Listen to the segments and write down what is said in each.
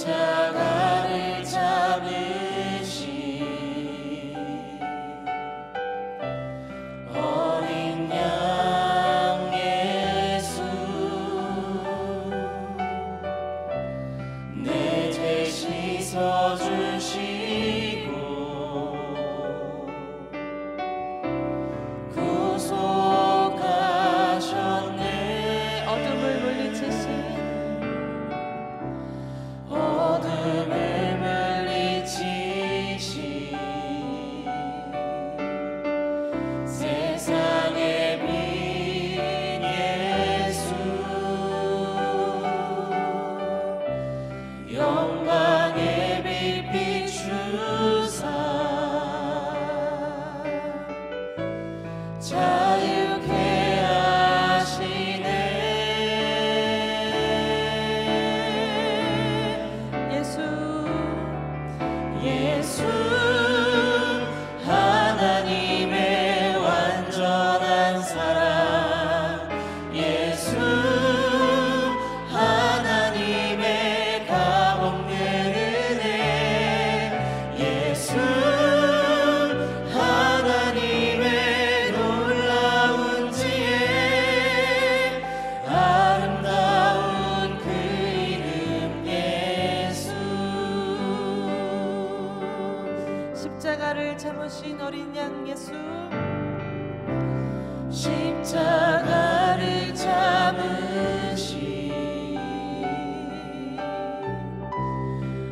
십자가를 잡으신 어린 양 예수, 내 죄 씻어주시고 구속하셨네. 어둠을 물리치신 세상의 빛 예수, 영광의 빛 비추사 자유케 하시네. 예수 하나님의 완전한 사랑, 예수 하나님의 값없는 은혜, 예수 하나님의 놀라운 지혜, 아름다운 그 이름 예수. 십자가를 참으신 어린 양 예수, 십자가를 참으신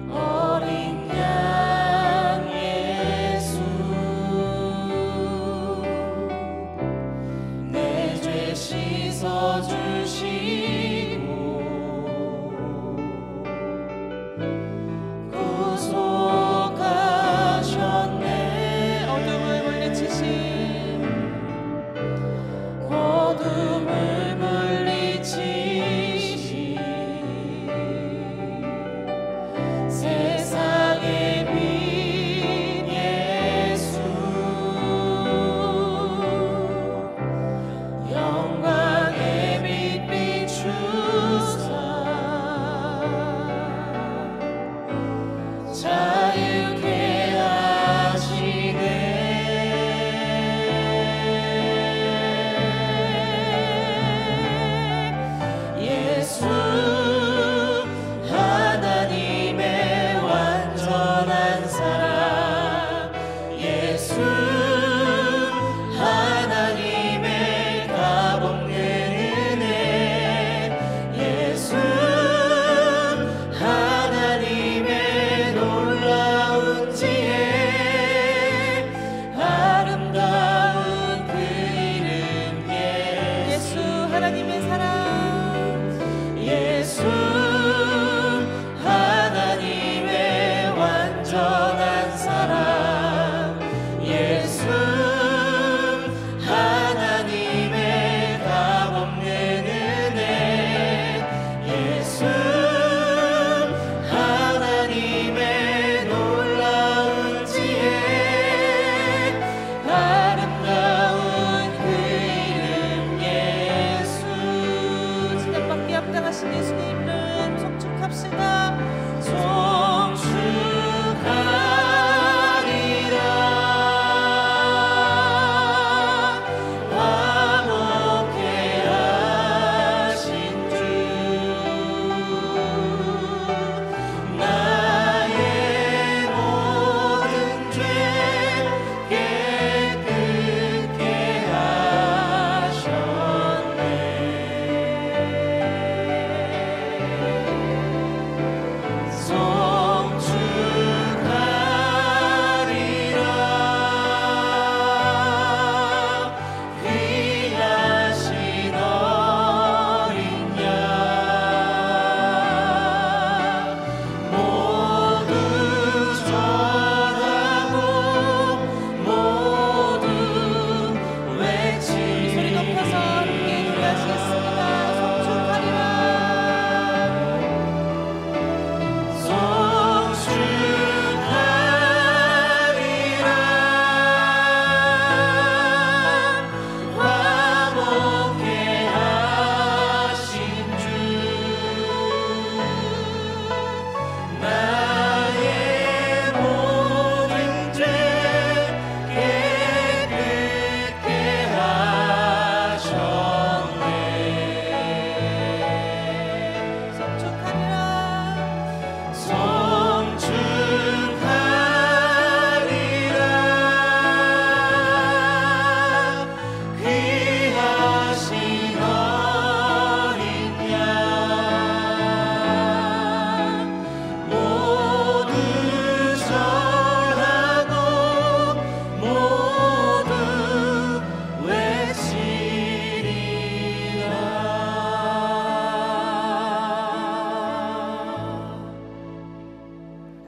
어린 양 예수, 내 죄 씻어주시고 구속하셨네. 어둠을 물리치신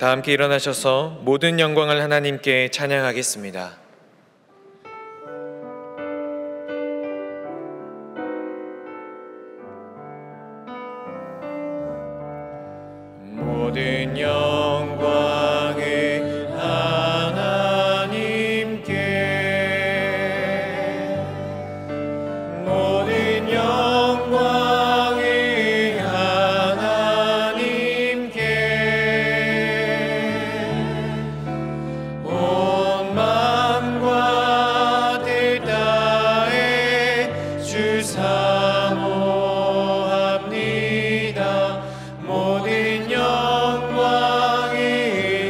다 함께 일어나셔서 모든 영광을 하나님께 찬양하겠습니다. 모든 영광을 하나님께, 모든 영광을 하나님께, 온 만과 들 다해 주 사모합니다. 모든 영광이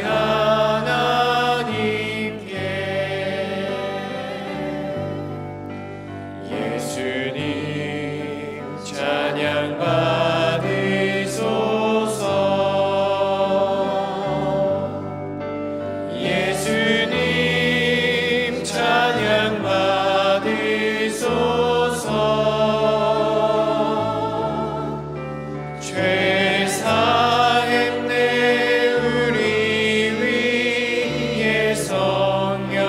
하나님께. 예수님 찬양 받으소서. 예수님 찬양 받으소서. 죄 사했네 우리 위에 성령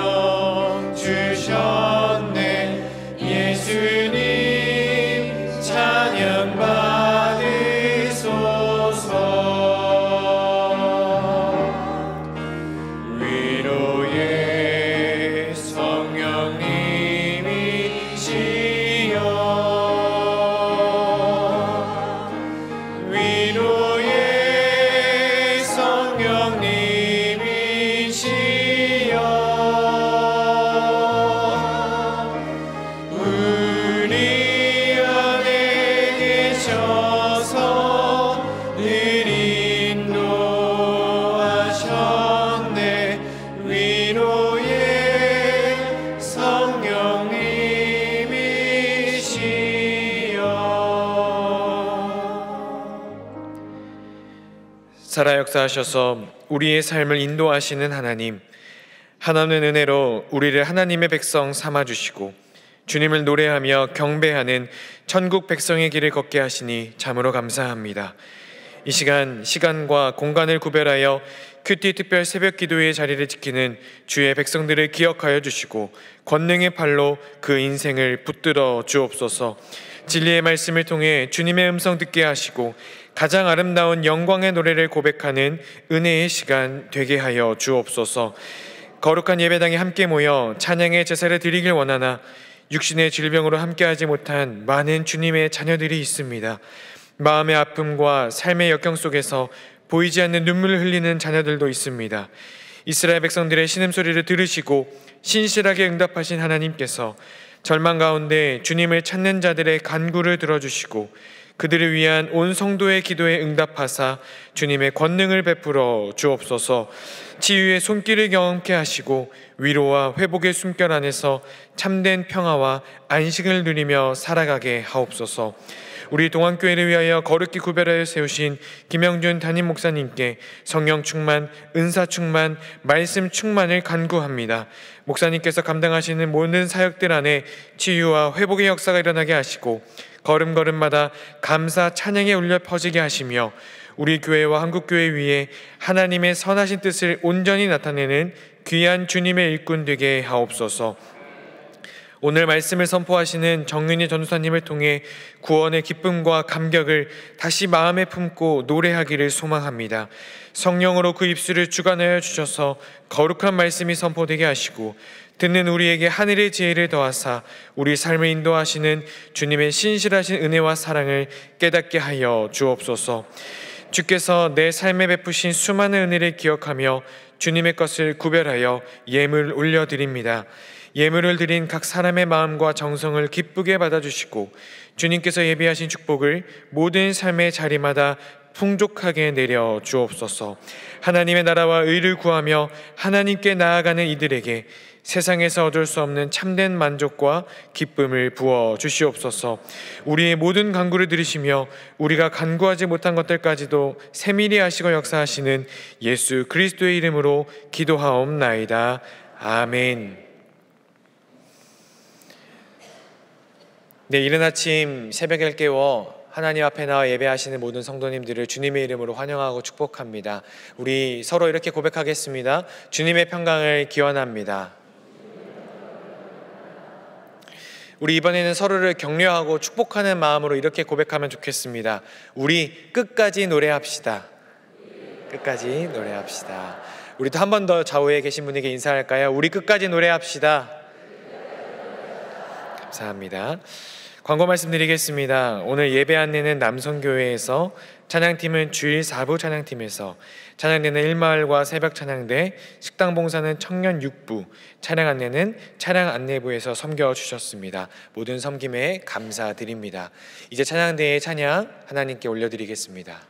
주셨네. 예수님 찬양 받으소서. 위로의 성령님이시여, 위로의 성령님이시여, 우리 안에 계셔서 늘 인도하셨네. 위로의 성령님이시여. 살아 역사하셔서 우리의 삶을 인도하시는 하나님, 하나님의 은혜로 우리를 하나님의 백성 삼아주시고 주님을 노래하며 경배하는 천국 백성의 길을 걷게 하시니 참으로 감사합니다. 이 시간, 시간과 공간을 구별하여 큐티 특별 새벽 기도의 자리를 지키는 주의 백성들을 기억하여 주시고 권능의 팔로 그 인생을 붙들어 주옵소서. 진리의 말씀을 통해 주님의 음성 듣게 하시고 가장 아름다운 영광의 노래를 고백하는 은혜의 시간 되게 하여 주옵소서. 거룩한 예배당에 함께 모여 찬양의 제사를 드리길 원하나 육신의 질병으로 함께하지 못한 많은 주님의 자녀들이 있습니다. 마음의 아픔과 삶의 역경 속에서 보이지 않는 눈물을 흘리는 자녀들도 있습니다. 이스라엘 백성들의 신음소리를 들으시고 신실하게 응답하신 하나님께서 절망 가운데 주님을 찾는 자들의 간구를 들어주시고 그들을 위한 온 성도의 기도에 응답하사 주님의 권능을 베풀어 주옵소서. 치유의 손길을 경험케 하시고 위로와 회복의 숨결 안에서 참된 평화와 안식을 누리며 살아가게 하옵소서. 우리 동안교회를 위하여 거룩히 구별하여 세우신 김영준 담임 목사님께 성령 충만, 은사 충만, 말씀 충만을 간구합니다. 목사님께서 감당하시는 모든 사역들 안에 치유와 회복의 역사가 일어나게 하시고 걸음걸음마다 감사 찬양에 울려 퍼지게 하시며 우리 교회와 한국교회 위에 하나님의 선하신 뜻을 온전히 나타내는 귀한 주님의 일꾼 되게 하옵소서. 오늘 말씀을 선포하시는 정윤희 전도사님을 통해 구원의 기쁨과 감격을 다시 마음에 품고 노래하기를 소망합니다. 성령으로 그 입술을 주관하여 주셔서 거룩한 말씀이 선포되게 하시고 듣는 우리에게 하늘의 지혜를 더하사 우리 삶을 인도하시는 주님의 신실하신 은혜와 사랑을 깨닫게 하여 주옵소서. 주께서 내 삶에 베푸신 수많은 은혜를 기억하며 주님의 것을 구별하여 예물 올려드립니다. 예물을 드린 각 사람의 마음과 정성을 기쁘게 받아주시고 주님께서 예비하신 축복을 모든 삶의 자리마다 풍족하게 내려 주옵소서. 하나님의 나라와 의를 구하며 하나님께 나아가는 이들에게 세상에서 얻을 수 없는 참된 만족과 기쁨을 부어 주시옵소서. 우리의 모든 간구를 들으시며 우리가 간구하지 못한 것들까지도 세밀히 하시고 역사하시는 예수 그리스도의 이름으로 기도하옵나이다. 아멘. 네, 이른 아침 새벽을 깨워 하나님 앞에 나와 예배하시는 모든 성도님들을 주님의 이름으로 환영하고 축복합니다. 우리 서로 이렇게 고백하겠습니다. 주님의 평강을 기원합니다. 우리 이번에는 서로를 격려하고 축복하는 마음으로 이렇게 고백하면 좋겠습니다. 우리 끝까지 노래합시다. 끝까지 노래합시다. 우리도 한 번 더 좌우에 계신 분에게 인사할까요? 우리 끝까지 노래합시다. 감사합니다. 광고 말씀드리겠습니다. 오늘 예배 안내는 남성교회에서, 찬양팀은 주일 4부 찬양팀에서, 찬양대는 1마을과 새벽 찬양대, 식당 봉사는 청년 6부, 차량 안내는 차량 안내부에서 섬겨주셨습니다. 모든 섬김에 감사드립니다. 이제 찬양대의 찬양 하나님께 올려드리겠습니다.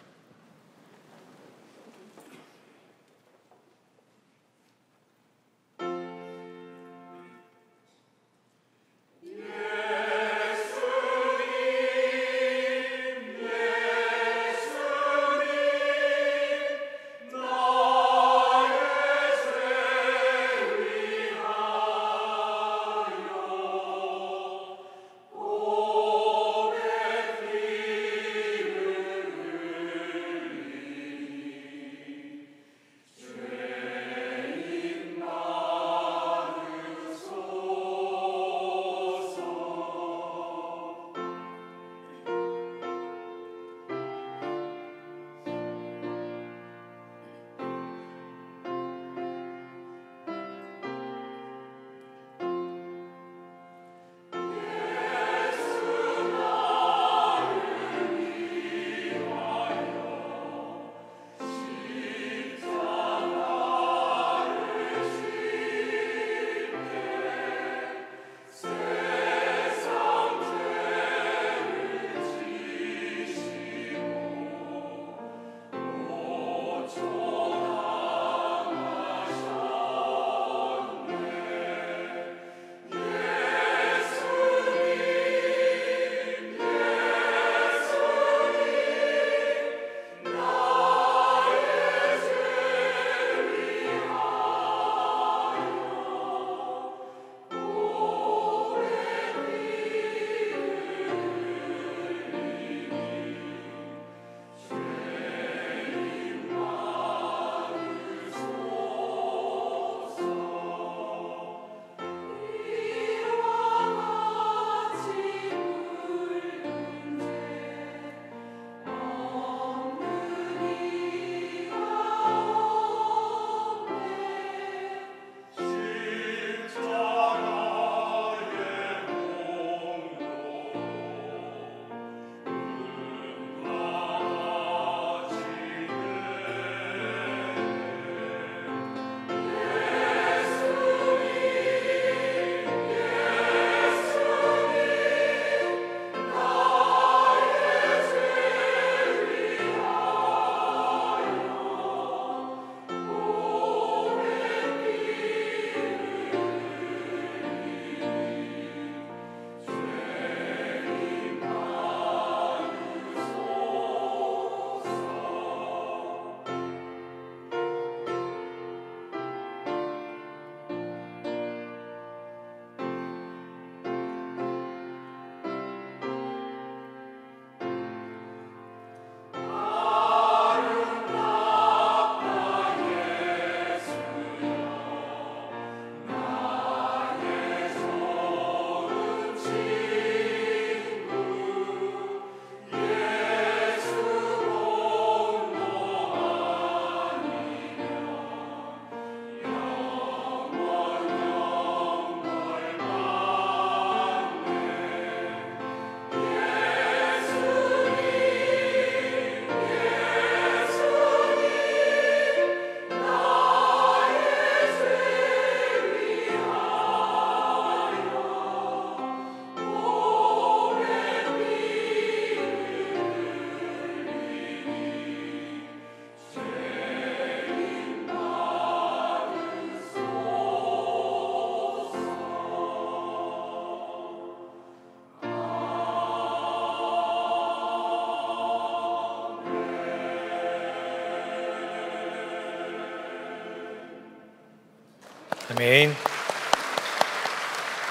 아멘.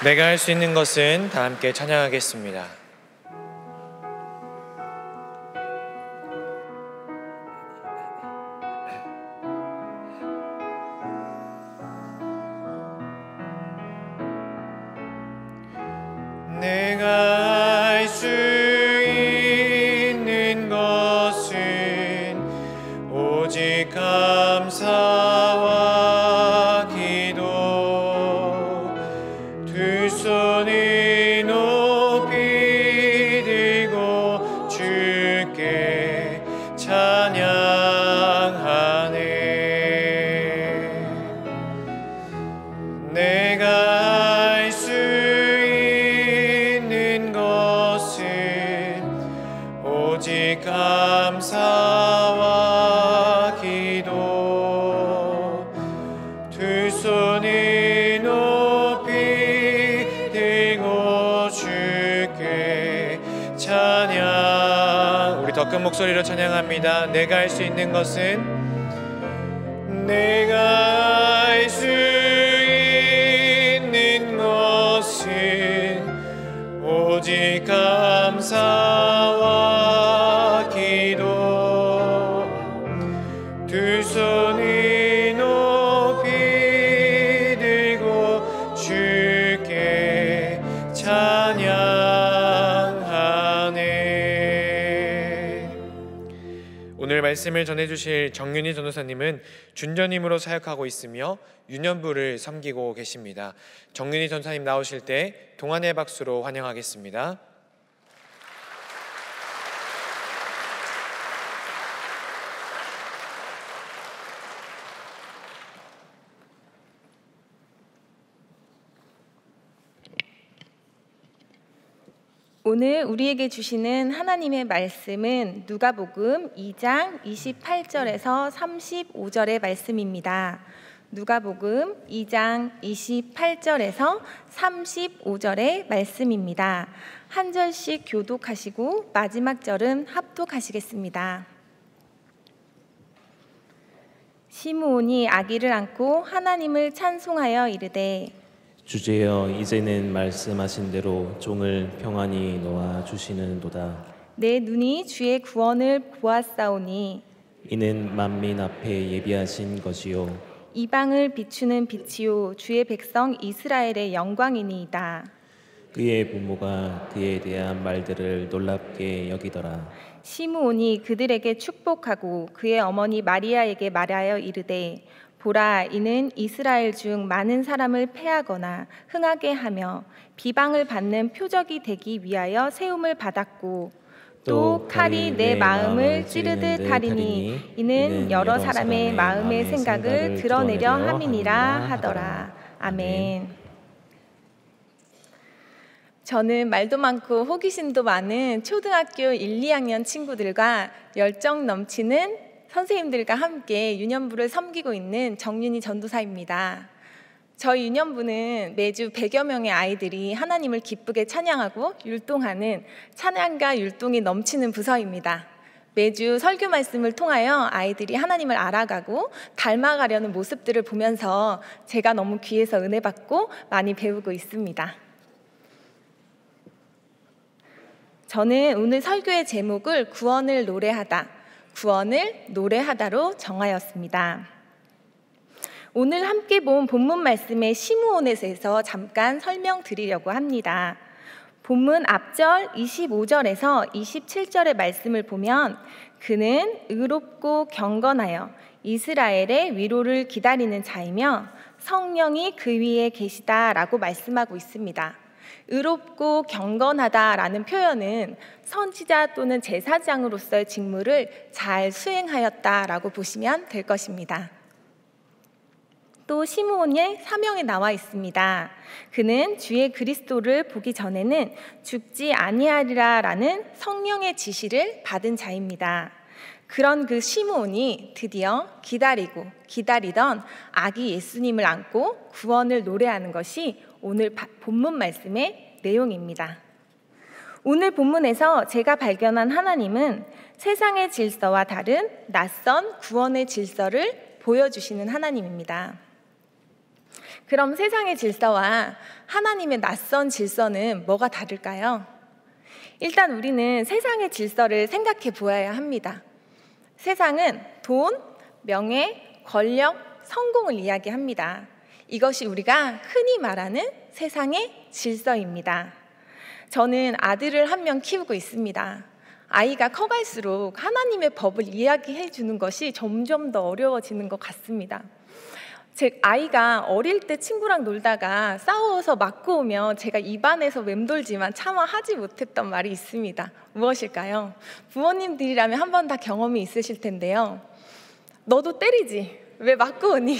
내가 할 수 있는 것은 다 함께 찬양하겠습니다. 오직 감사와 기도 두 손이 높이 들고 주께 찬양하네. 내가 할 수 있는 것은 오직 감사와 기도 두 손이 높이 들고 주께 찬양. 우리 더 큰 목소리로 찬양합니다. 내가 할 수 있는 것은 내가 할 수 있는 것은 오직 감사와 기도 두 손이 높이 들고 주께 찬양하네. 오늘 말씀을 전해주실 정윤희 전도사님은 준전임으로 사역하고 있으며 유년부를 섬기고 계십니다. 정윤희 전도사님 나오실 때 동안의 박수로 환영하겠습니다. 오늘 우리에게 주시는 하나님의 말씀은 누가복음 2장 28절에서 35절의 말씀입니다. 누가복음 2장 28절에서 35절의 말씀입니다. 한 절씩 교독하시고 마지막 절은 합독하시겠습니다. 시므온이 아기를 안고 하나님을 찬송하여 이르되 주제여 이제는 말씀하신 대로 종을 평안히 놓아 주시는도다. 내 눈이 주의 구원을 보았사오니 이는 만민 앞에 예비하신 것이요 이방을 비추는 빛이요 주의 백성 이스라엘의 영광이니이다. 그의 부모가 그에 대한 말들을 놀랍게 여기더라. 시므온이 그들에게 축복하고 그의 어머니 마리아에게 말하여 이르되 보라, 이는 이스라엘 중 많은 사람을 패하거나 흥하게 하며 비방을 받는 표적이 되기 위하여 세움을 받았고 또 칼이 내 마음을 찌르듯 하리니 이는 여러 사람의 마음의 생각을 드러내려 함이니라 하더라. 아멘. 저는 말도 많고 호기심도 많은 초등학교 1, 2학년 친구들과 열정 넘치는 선생님들과 함께 유년부를 섬기고 있는 정윤희 전도사입니다. 저희 유년부는 매주 100여 명의 아이들이 하나님을 기쁘게 찬양하고 율동하는 찬양과 율동이 넘치는 부서입니다. 매주 설교 말씀을 통하여 아이들이 하나님을 알아가고 닮아가려는 모습들을 보면서 제가 너무 귀해서 은혜 받고 많이 배우고 있습니다. 저는 오늘 설교의 제목을 구원을 노래하다로 정하였습니다. 오늘 함께 본 본문 말씀의 시므온에서 잠깐 설명드리려고 합니다. 본문 앞절 25절에서 27절의 말씀을 보면 그는 의롭고 경건하여 이스라엘의 위로를 기다리는 자이며 성령이 그 위에 계시다라고 말씀하고 있습니다. 의롭고 경건하다라는 표현은 선지자 또는 제사장으로서의 직무를 잘 수행하였다라고 보시면 될 것입니다. 또 시므온의 사명에 나와 있습니다. 그는 주의 그리스도를 보기 전에는 죽지 아니하리라라는 성령의 지시를 받은 자입니다. 그런 그 시므온이 드디어 기다리던 아기 예수님을 안고 구원을 노래하는 것이 오늘 본문 말씀의 내용입니다. 오늘 본문에서 제가 발견한 하나님은 세상의 질서와 다른 낯선 구원의 질서를 보여주시는 하나님입니다. 그럼 세상의 질서와 하나님의 낯선 질서는 뭐가 다를까요? 일단 우리는 세상의 질서를 생각해 보아야 합니다. 세상은 돈, 명예, 권력, 성공을 이야기합니다. 이것이 우리가 흔히 말하는 세상의 질서입니다. 저는 아들을 한 명 키우고 있습니다. 아이가 커갈수록 하나님의 법을 이야기해 주는 것이 점점 더 어려워지는 것 같습니다. 제 아이가 어릴 때 친구랑 놀다가 싸워서 맞고 오면 제가 입안에서 맴돌지만 차마 하지 못했던 말이 있습니다. 무엇일까요? 부모님들이라면 한 번 다 경험이 있으실 텐데요. 너도 때리지? 왜 맞고 오니?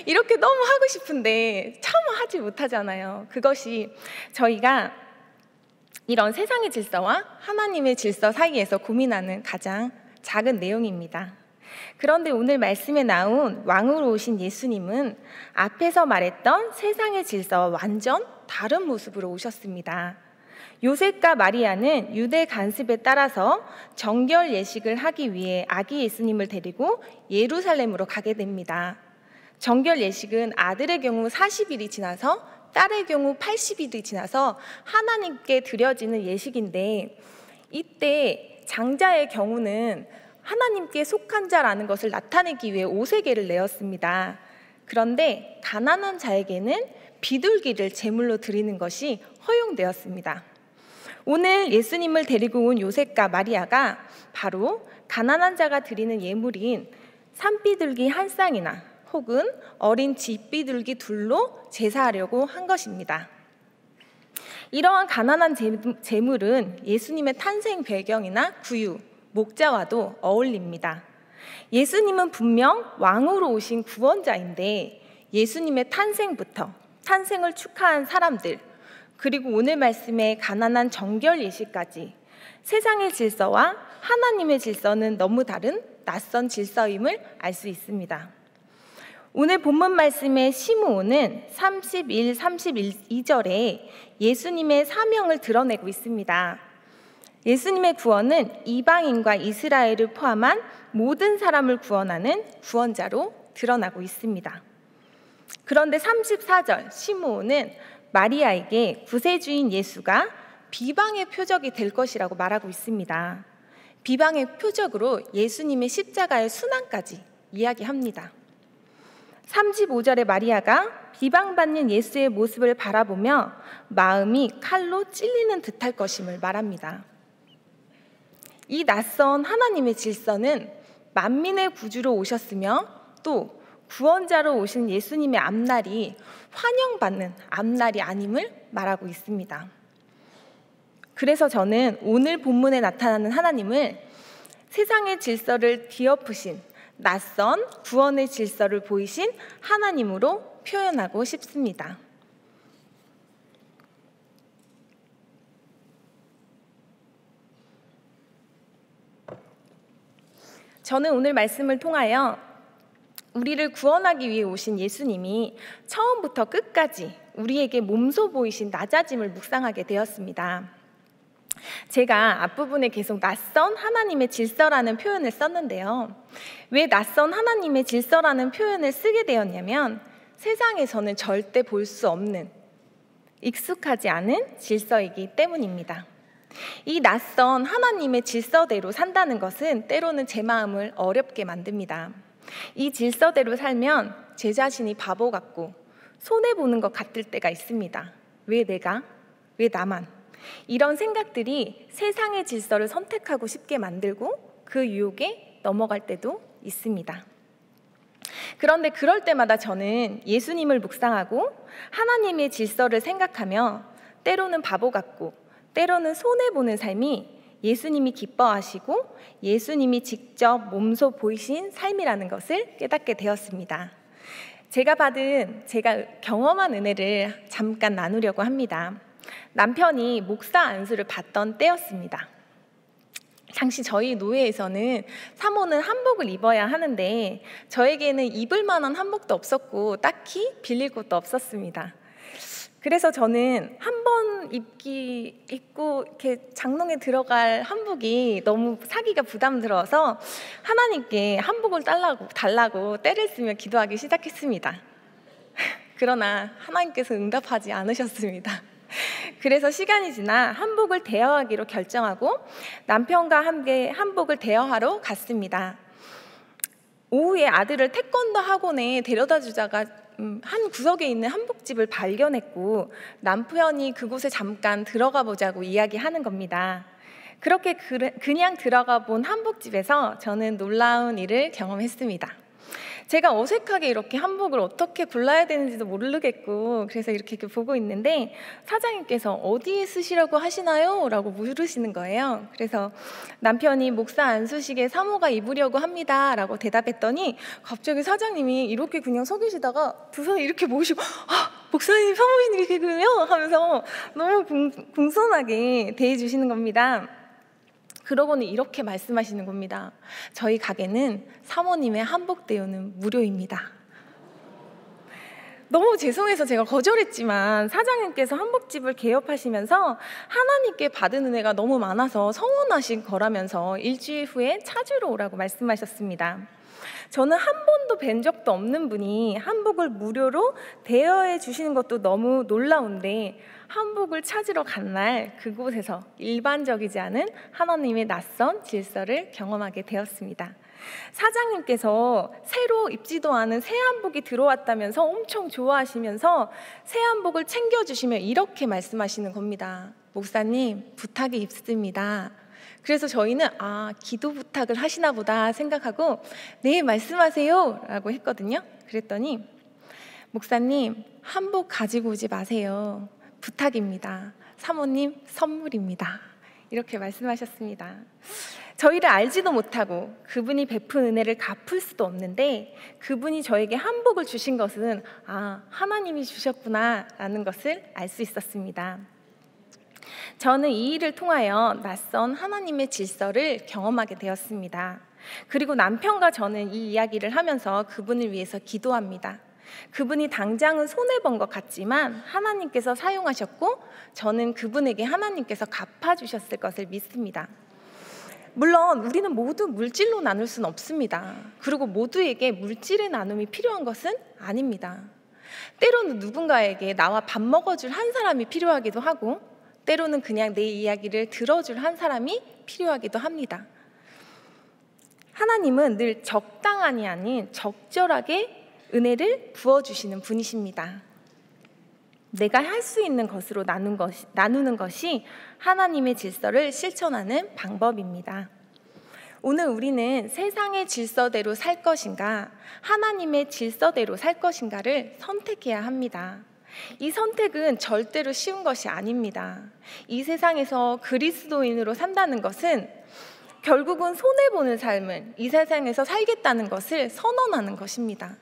이렇게 너무 하고 싶은데 차마 하지 못하잖아요. 그것이 저희가 이런 세상의 질서와 하나님의 질서 사이에서 고민하는 가장 작은 내용입니다. 그런데 오늘 말씀에 나온 왕으로 오신 예수님은 앞에서 말했던 세상의 질서와 완전 다른 모습으로 오셨습니다. 요셉과 마리아는 유대 간습에 따라서 정결 예식을 하기 위해 아기 예수님을 데리고 예루살렘으로 가게 됩니다. 정결 예식은 아들의 경우 40일이 지나서 딸의 경우 80일이 지나서 하나님께 드려지는 예식인데, 이때 장자의 경우는 하나님께 속한 자라는 것을 나타내기 위해 오색계를 내었습니다. 그런데 가난한 자에게는 비둘기를 제물로 드리는 것이 허용되었습니다. 오늘 예수님을 데리고 온 요셉과 마리아가 바로 가난한 자가 드리는 예물인 산비둘기 한 쌍이나 혹은 어린 쥐비둘기 둘로 제사하려고 한 것입니다. 이러한 가난한 제물은 예수님의 탄생 배경이나 구유, 목자와도 어울립니다. 예수님은 분명 왕으로 오신 구원자인데 예수님의 탄생부터 탄생을 축하한 사람들, 그리고 오늘 말씀의 가난한 정결 예식까지 세상의 질서와 하나님의 질서는 너무 다른 낯선 질서임을 알 수 있습니다. 오늘 본문 말씀의 시므온은 31, 32절에 예수님의 사명을 드러내고 있습니다. 예수님의 구원은 이방인과 이스라엘을 포함한 모든 사람을 구원하는 구원자로 드러나고 있습니다. 그런데 34절 시므온은 마리아에게 구세주인 예수가 비방의 표적이 될 것이라고 말하고 있습니다. 비방의 표적으로 예수님의 십자가의 순환까지 이야기합니다. 35절에 마리아가 비방받는 예수의 모습을 바라보며 마음이 칼로 찔리는 듯할 것임을 말합니다. 이 낯선 하나님의 질서는 만민의 구주로 오셨으며 또 구원자로 오신 예수님의 앞날이 환영받는 앞날이 아님을 말하고 있습니다. 그래서 저는 오늘 본문에 나타나는 하나님을 세상의 질서를 뒤엎으신 낯선 구원의 질서를 보이신 하나님으로 표현하고 싶습니다. 저는 오늘 말씀을 통하여 우리를 구원하기 위해 오신 예수님이 처음부터 끝까지 우리에게 몸소 보이신 낮아짐을 묵상하게 되었습니다. 제가 앞부분에 계속 낯선 하나님의 질서라는 표현을 썼는데요. 왜 낯선 하나님의 질서라는 표현을 쓰게 되었냐면 세상에서는 절대 볼 수 없는 익숙하지 않은 질서이기 때문입니다. 이 낯선 하나님의 질서대로 산다는 것은 때로는 제 마음을 어렵게 만듭니다. 이 질서대로 살면 제 자신이 바보 같고 손해보는 것 같을 때가 있습니다. 왜 내가? 왜 나만? 이런 생각들이 세상의 질서를 선택하고 싶게 만들고 그 유혹에 넘어갈 때도 있습니다. 그런데 그럴 때마다 저는 예수님을 묵상하고 하나님의 질서를 생각하며 때로는 바보 같고 때로는 손해보는 삶이 예수님이 기뻐하시고 예수님이 직접 몸소 보이신 삶이라는 것을 깨닫게 되었습니다. 제가 경험한 은혜를 잠깐 나누려고 합니다. 남편이 목사 안수를 받던 때였습니다. 당시 저희 노예에서는 사모는 한복을 입어야 하는데 저에게는 입을 만한 한복도 없었고 딱히 빌릴 곳도 없었습니다. 그래서 저는 한 번 입고 이렇게 장롱에 들어갈 한복이 너무 사기가 부담스러워서 하나님께 한복을 달라고 때를 쓰며 기도하기 시작했습니다. 그러나 하나님께서 응답하지 않으셨습니다. 그래서 시간이 지나 한복을 대여하기로 결정하고 남편과 함께 한복을 대여하러 갔습니다. 오후에 아들을 태권도 학원에 데려다 주자가 한 구석에 있는 한복집을 발견했고 남편이 그곳에 잠깐 들어가 보자고 이야기하는 겁니다. 그렇게 그냥 들어가 본 한복집에서 저는 놀라운 일을 경험했습니다. 제가 어색하게 이렇게 한복을 어떻게 골라야 되는지도 모르겠고 그래서 이렇게 보고 있는데 사장님께서 어디에 쓰시라고 하시나요? 라고 물으시는 거예요. 그래서 남편이 목사 안수식에 사모가 입으려고 합니다 라고 대답했더니 갑자기 사장님이 이렇게 그냥 서 계시다가 두 손을 이렇게 모으시고 목사님 사모님이시군요 하면서 너무 공손하게 대해주시는 겁니다. 그러고는 이렇게 말씀하시는 겁니다. 저희 가게는 사모님의 한복 대여는 무료입니다. 너무 죄송해서 제가 거절했지만 사장님께서 한복집을 개업하시면서 하나님께 받은 은혜가 너무 많아서 서운하신 거라면서 일주일 후에 찾으러 오라고 말씀하셨습니다. 저는 한 번도 뵌 적도 없는 분이 한복을 무료로 대여해 주시는 것도 너무 놀라운데 한복을 찾으러 간 날 그곳에서 일반적이지 않은 하나님의 낯선 질서를 경험하게 되었습니다. 사장님께서 새로 입지도 않은 새 한복이 들어왔다면서 엄청 좋아하시면서 새 한복을 챙겨주시며 이렇게 말씀하시는 겁니다. 목사님, 부탁이 있습니다. 그래서 저희는 기도 부탁을 하시나 보다 생각하고 네, 말씀하세요 라고 했거든요. 그랬더니 목사님, 한복 가지고 오지 마세요. 부탁입니다. 사모님 선물입니다. 이렇게 말씀하셨습니다. 저희를 알지도 못하고 그분이 베푼 은혜를 갚을 수도 없는데 그분이 저에게 한복을 주신 것은 하나님이 주셨구나 라는 것을 알 수 있었습니다. 저는 이 일을 통하여 낯선 하나님의 질서를 경험하게 되었습니다. 그리고 남편과 저는 이 이야기를 하면서 그분을 위해서 기도합니다. 그분이 당장은 손해본 것 같지만 하나님께서 사용하셨고 저는 그분에게 하나님께서 갚아주셨을 것을 믿습니다. 물론 우리는 모두 물질로 나눌 수는 없습니다. 그리고 모두에게 물질의 나눔이 필요한 것은 아닙니다. 때로는 누군가에게 나와 밥 먹어줄 한 사람이 필요하기도 하고 때로는 그냥 내 이야기를 들어줄 한 사람이 필요하기도 합니다. 하나님은 늘 적당한이 아닌 적절하게 은혜를 부어주시는 분이십니다. 내가 할 수 있는 것으로 나누는 것이 하나님의 질서를 실천하는 방법입니다. 오늘 우리는 세상의 질서대로 살 것인가, 하나님의 질서대로 살 것인가를 선택해야 합니다. 이 선택은 절대로 쉬운 것이 아닙니다. 이 세상에서 그리스도인으로 산다는 것은 결국은 손해보는 삶을 이 세상에서 살겠다는 것을 선언하는 것입니다.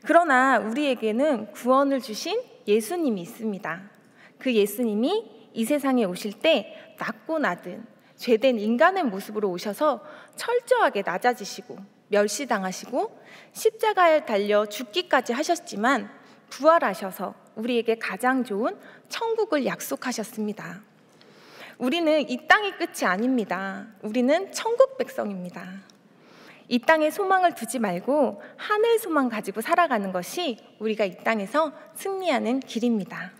그러나 우리에게는 구원을 주신 예수님이 있습니다. 그 예수님이 이 세상에 오실 때 낮고 낮은 죄된 인간의 모습으로 오셔서 철저하게 낮아지시고 멸시당하시고 십자가에 달려 죽기까지 하셨지만 부활하셔서 우리에게 가장 좋은 천국을 약속하셨습니다. 우리는 이 땅이 끝이 아닙니다. 우리는 천국 백성입니다. 이 땅에 소망을 두지 말고 하늘 소망 가지고 살아가는 것이 우리가 이 땅에서 승리하는 길입니다.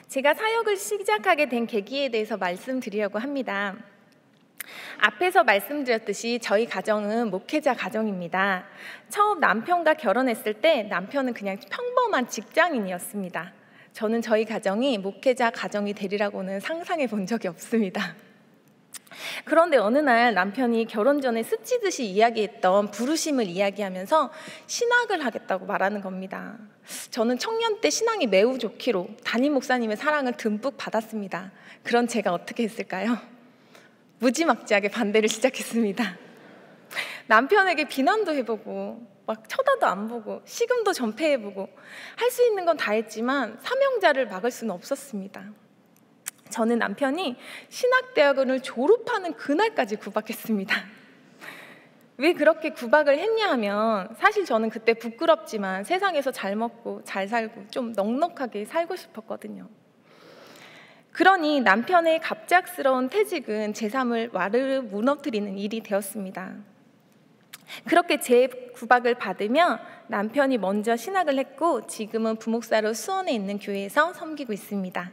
제가 사역을 시작하게 된 계기에 대해서 말씀드리려고 합니다. 앞에서 말씀드렸듯이 저희 가정은 목회자 가정입니다. 처음 남편과 결혼했을 때 남편은 그냥 평범한 직장인이었습니다. 저는 저희 가정이 목회자 가정이 되리라고는 상상해 본 적이 없습니다. 그런데 어느 날 남편이 결혼 전에 스치듯이 이야기했던 부르심을 이야기하면서 신학을 하겠다고 말하는 겁니다. 저는 청년 때 신앙이 매우 좋기로 담임 목사님의 사랑을 듬뿍 받았습니다. 그런 제가 어떻게 했을까요? 무지막지하게 반대를 시작했습니다. 남편에게 비난도 해보고 막 쳐다도 안 보고 식음도 전폐해보고 할 수 있는 건 다 했지만 사명자를 막을 수는 없었습니다. 저는 남편이 신학대학원을 졸업하는 그날까지 구박했습니다. 왜 그렇게 구박을 했냐 하면 사실 저는 그때 부끄럽지만 세상에서 잘 먹고 잘 살고 좀 넉넉하게 살고 싶었거든요. 그러니 남편의 갑작스러운 퇴직은 제 삶을 와르르 무너뜨리는 일이 되었습니다. 그렇게 제 구박을 받으며 남편이 먼저 신학을 했고 지금은 부목사로 수원에 있는 교회에서 섬기고 있습니다.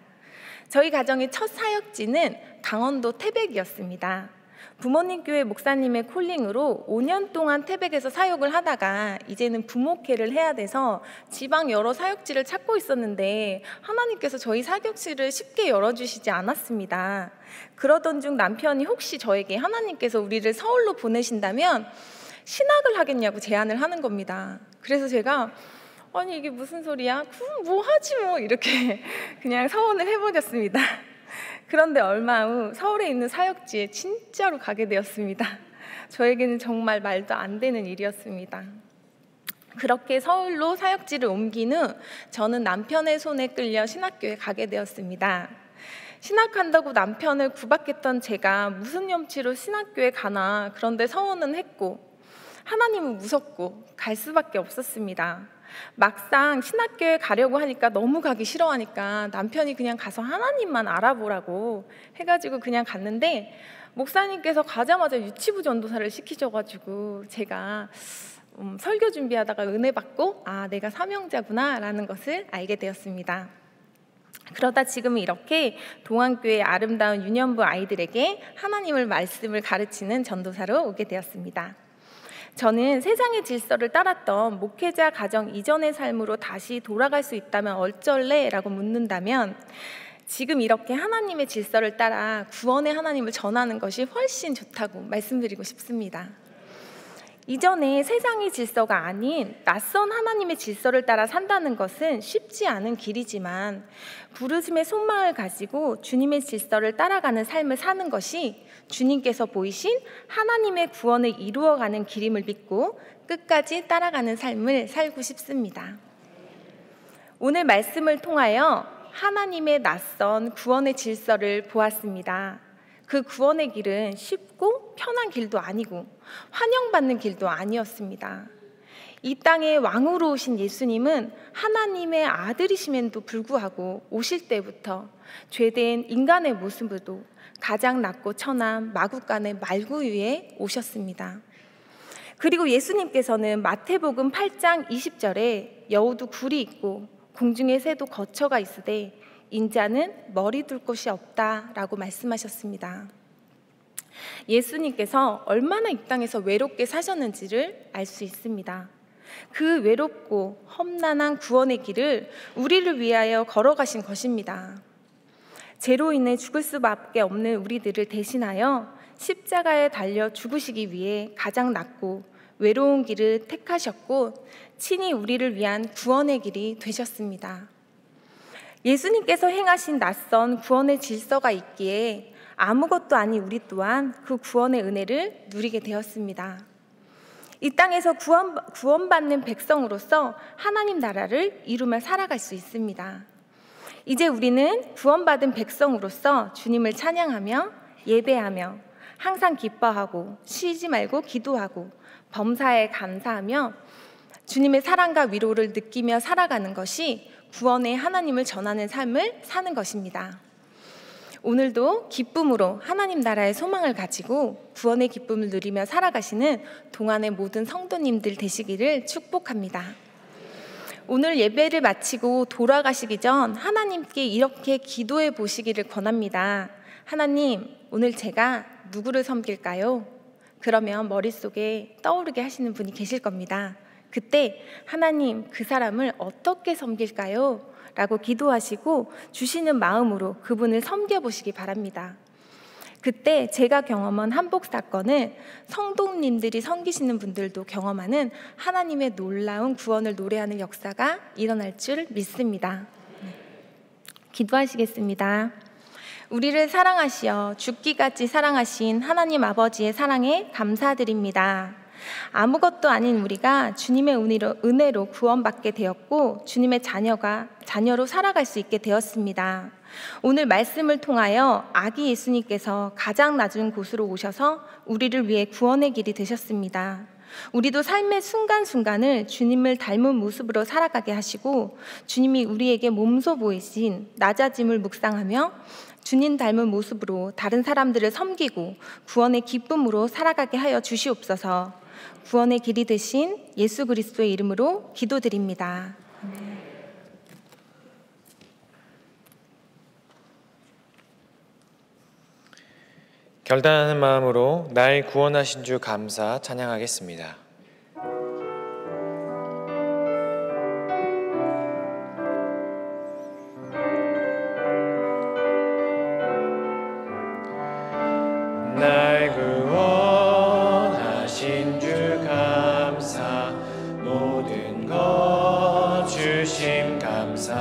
저희 가정의 첫 사역지는 강원도 태백이었습니다. 부모님 교회 목사님의 콜링으로 5년 동안 태백에서 사역을 하다가 이제는 부목회를 해야 돼서 지방 여러 사역지를 찾고 있었는데 하나님께서 저희 사역지를 쉽게 열어주시지 않았습니다. 그러던 중 남편이 혹시 저에게 하나님께서 우리를 서울로 보내신다면 신학을 하겠냐고 제안을 하는 겁니다. 그래서 제가 아니 이게 무슨 소리야? 그럼 뭐 하지 뭐 이렇게 그냥 서원을 해버렸습니다. 그런데 얼마 후 서울에 있는 사역지에 진짜로 가게 되었습니다. 저에게는 정말 말도 안 되는 일이었습니다. 그렇게 서울로 사역지를 옮긴 후 저는 남편의 손에 끌려 신학교에 가게 되었습니다. 신학한다고 남편을 구박했던 제가 무슨 염치로 신학교에 가나, 그런데 서원은 했고 하나님은 무섭고 갈 수밖에 없었습니다. 막상 신학교에 가려고 하니까 너무 가기 싫어하니까 남편이 그냥 가서 하나님만 알아보라고 해가지고 그냥 갔는데 목사님께서 가자마자 유치부 전도사를 시키셔가지고 제가 설교 준비하다가 은혜 받고 아 내가 사명자구나 라는 것을 알게 되었습니다. 그러다 지금은 이렇게 동안교회 아름다운 유년부 아이들에게 하나님의 말씀을 가르치는 전도사로 오게 되었습니다. 저는 세상의 질서를 따랐던 목회자 가정 이전의 삶으로 다시 돌아갈 수 있다면 어쩔래? 라고 묻는다면 지금 이렇게 하나님의 질서를 따라 구원의 하나님을 전하는 것이 훨씬 좋다고 말씀드리고 싶습니다. 이전에 세상의 질서가 아닌 낯선 하나님의 질서를 따라 산다는 것은 쉽지 않은 길이지만 부르심의 소망을 가지고 주님의 질서를 따라가는 삶을 사는 것이 주님께서 보이신 하나님의 구원을 이루어가는 길임을 믿고 끝까지 따라가는 삶을 살고 싶습니다. 오늘 말씀을 통하여 하나님의 낯선 구원의 질서를 보았습니다. 그 구원의 길은 쉽고 편한 길도 아니고 환영받는 길도 아니었습니다. 이 땅에 왕으로 오신 예수님은 하나님의 아들이심에도 불구하고 오실 때부터 죄된 인간의 모습으로 가장 낮고 천한 마구간의 말구 위에 오셨습니다. 그리고 예수님께서는 마태복음 8장 20절에 여우도 굴이 있고 공중의 새도 거처가 있으되 인자는 머리 둘 곳이 없다라고 말씀하셨습니다. 예수님께서 얼마나 이 땅에서 외롭게 사셨는지를 알 수 있습니다. 그 외롭고 험난한 구원의 길을 우리를 위하여 걸어가신 것입니다. 죄로 인해 죽을 수밖에 없는 우리들을 대신하여 십자가에 달려 죽으시기 위해 가장 낮고 외로운 길을 택하셨고 친히 우리를 위한 구원의 길이 되셨습니다. 예수님께서 행하신 낯선 구원의 질서가 있기에 아무것도 아닌 우리 또한 그 구원의 은혜를 누리게 되었습니다. 이 땅에서 구원받는 백성으로서 하나님 나라를 이루며 살아갈 수 있습니다. 이제 우리는 구원받은 백성으로서 주님을 찬양하며 예배하며 항상 기뻐하고 쉬지 말고 기도하고 범사에 감사하며 주님의 사랑과 위로를 느끼며 살아가는 것이 구원의 하나님을 전하는 삶을 사는 것입니다. 오늘도 기쁨으로 하나님 나라의 소망을 가지고 구원의 기쁨을 누리며 살아가시는 동안의 모든 성도님들 되시기를 축복합니다. 오늘 예배를 마치고 돌아가시기 전 하나님께 이렇게 기도해 보시기를 권합니다. 하나님, 오늘 제가 누구를 섬길까요? 그러면 머릿속에 떠오르게 하시는 분이 계실 겁니다. 그때 하나님, 그 사람을 어떻게 섬길까요? 라고 기도하시고 주시는 마음으로 그분을 섬겨보시기 바랍니다. 그때 제가 경험한 한복 사건을 성도님들이 섬기시는 분들도 경험하는 하나님의 놀라운 구원을 노래하는 역사가 일어날 줄 믿습니다. 기도하시겠습니다. 우리를 사랑하시어 죽기까지 사랑하신 하나님 아버지의 사랑에 감사드립니다. 아무것도 아닌 우리가 주님의 은혜로 구원받게 되었고 주님의 자녀로 살아갈 수 있게 되었습니다. 오늘 말씀을 통하여 아기 예수님께서 가장 낮은 곳으로 오셔서 우리를 위해 구원의 길이 되셨습니다. 우리도 삶의 순간순간을 주님을 닮은 모습으로 살아가게 하시고 주님이 우리에게 몸소 보이신 낮아짐을 묵상하며 주님 닮은 모습으로 다른 사람들을 섬기고 구원의 기쁨으로 살아가게 하여 주시옵소서. 구원의 길이 되신 예수 그리스도의 이름으로 기도드립니다. 아멘. 결단하는 마음으로 날 구원하신 주 감사 찬양하겠습니다. 날 구원하신 주 감사, 모든 것 주심 감사,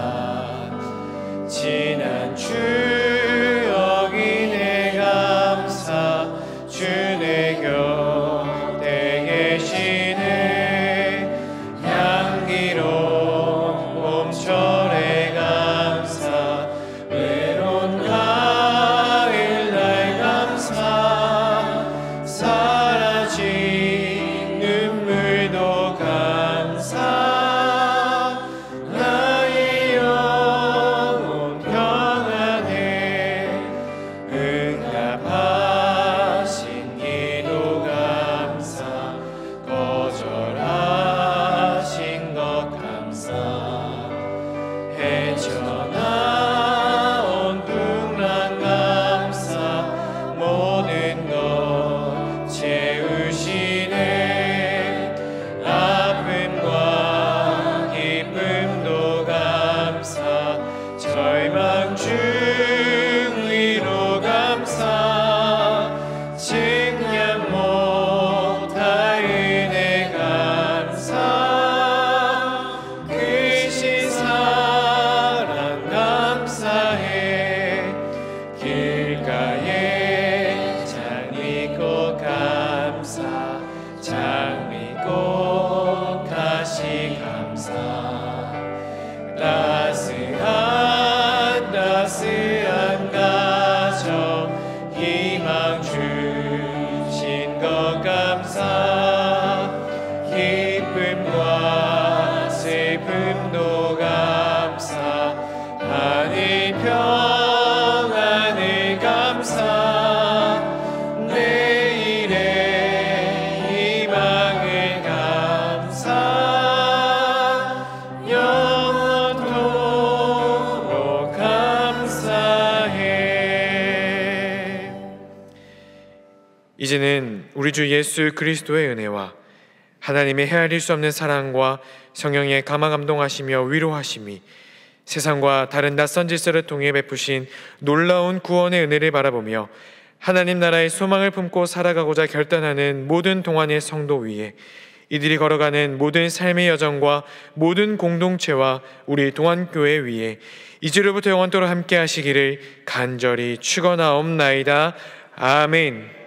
지난 추억이 내 감사, 주 내 곁에 계시네. 향기로운 봄철의 감사, 외로운 가을 날 감사, 사라진 눈물도 감사, 나의 영혼 평안해. 응답하신 기도 감사, 거절하신 것 감사, 헤쳐나온 풍랑 감사, 모든 것 채우시네. 아픔과 기쁨도 감사, 절망 중 위로 감사, 측량 못할 은혜 감사, 크신 사랑 감사해. 길가에 장미꽃 감사, 장미꽃 가시 감사, 따스한 가정 희망 주신 것 감사, 기쁨과 슬픔도 감사, 하늘 평안을 감사, 내일의 희망을 감사, 영원토록 감사해. 이제는 우리 주 예수 그리스도의 은혜와 하나님의 헤아릴 수 없는 사랑과 성령의 감화감동하시며 위로하심이 세상과 다른 낯선 질서를 통해 베푸신 놀라운 구원의 은혜를 바라보며 하나님 나라의 소망을 품고 살아가고자 결단하는 모든 동안의 성도 위에, 이들이 걸어가는 모든 삶의 여정과 모든 공동체와 우리 동안교회 위에 이제로부터 영원토록 함께 하시기를 간절히 축원하옵나이다. 아멘.